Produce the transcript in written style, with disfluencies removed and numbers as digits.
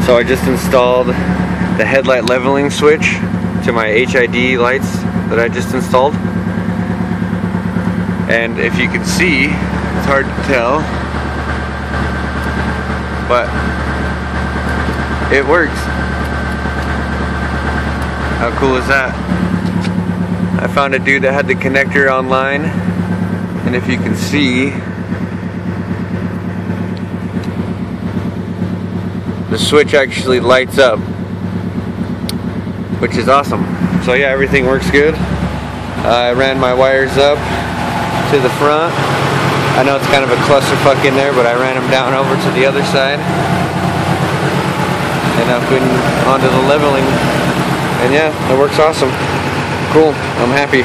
So I just installed the headlight leveling switch to my HID lights that I just installed. And if you can see, it's hard to tell, but it works. How cool is that? I found a dude that had the connector online, and if you can see, the switch actually lights up, which is awesome. So yeah, everything works good. I ran my wires up to the front. I know it's kind of a clusterfuck in there, but I ran them down over to the other side and up and onto the leveling, and yeah, it works awesome. Cool, I'm happy.